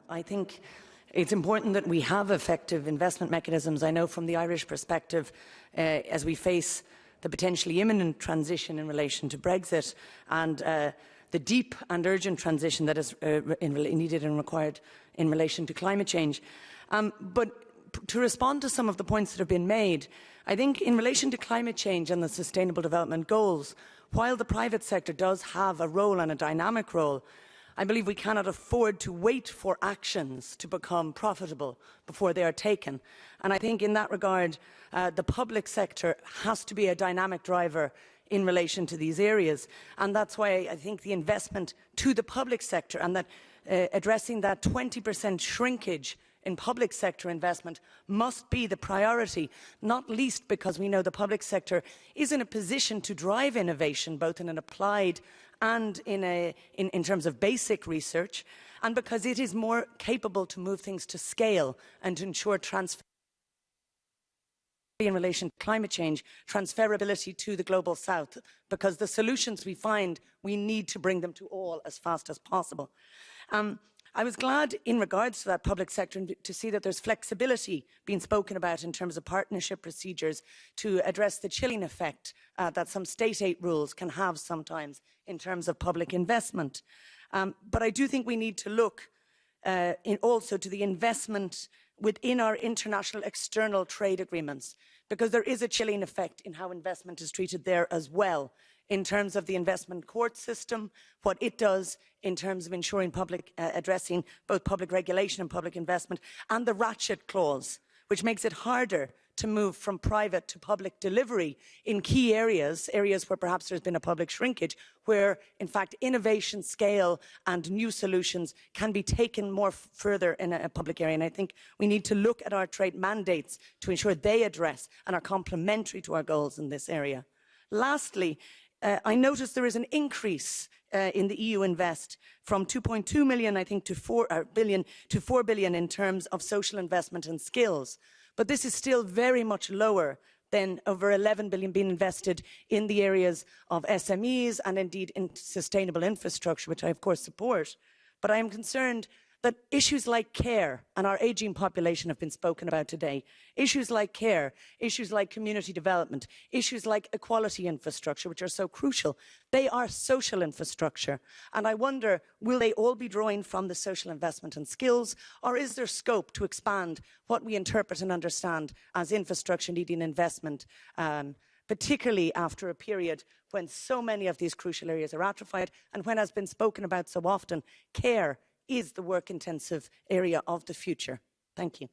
I think it's important that we have effective investment mechanisms. I know from the Irish perspective, as we face the potentially imminent transition in relation to Brexit and the deep and urgent transition that is needed and required in relation to climate change. But to respond to some of the points that have been made, I think in relation to climate change and the Sustainable Development Goals, while the private sector does have a role and a dynamic role, I believe we cannot afford to wait for actions to become profitable before they are taken. And I think in that regard, the public sector has to be a dynamic driver in relation to these areas. And that's why I think the investment to the public sector and that addressing that 20% shrinkage in public sector investment must be the priority, not least because we know the public sector is in a position to drive innovation, both in an applied and in terms of basic research, and because it is more capable to move things to scale and to ensure transfer in relation to climate change, transferability to the global south, because the solutions we find, we need to bring them to all as fast as possible. I was glad in regards to that public sector to see that there's flexibility being spoken about in terms of partnership procedures to address the chilling effect that some state aid rules can have sometimes in terms of public investment. But I do think we need to look also to the investment within our international external trade agreements, because there is a chilling effect in how investment is treated there as well, in terms of the investment court system, what it does in terms of ensuring addressing both public regulation and public investment, and the ratchet clause, which makes it harder to move from private to public delivery in key areas where perhaps there's been a public shrinkage, where in fact innovation, scale and new solutions can be taken more further in a public area. And I think we need to look at our trade mandates to ensure they address and are complementary to our goals in this area. Lastly, I noticed there is an increase in the EU Invest from 2.2 million, I think, to 4 billion in terms of social investment and skills. But this is still very much lower than over 11 billion being invested in the areas of SMEs and indeed in sustainable infrastructure, which I of course support. But I am concerned that issues like care and our ageing population have been spoken about today. Issues like care, issues like community development, issues like equality infrastructure, which are so crucial, they are social infrastructure. And I wonder, will they all be drawing from the social investment and skills, or is there scope to expand what we interpret and understand as infrastructure needing investment, particularly after a period when so many of these crucial areas are atrophied, and when has been spoken about so often, care is the work-intensive area of the future. Thank you.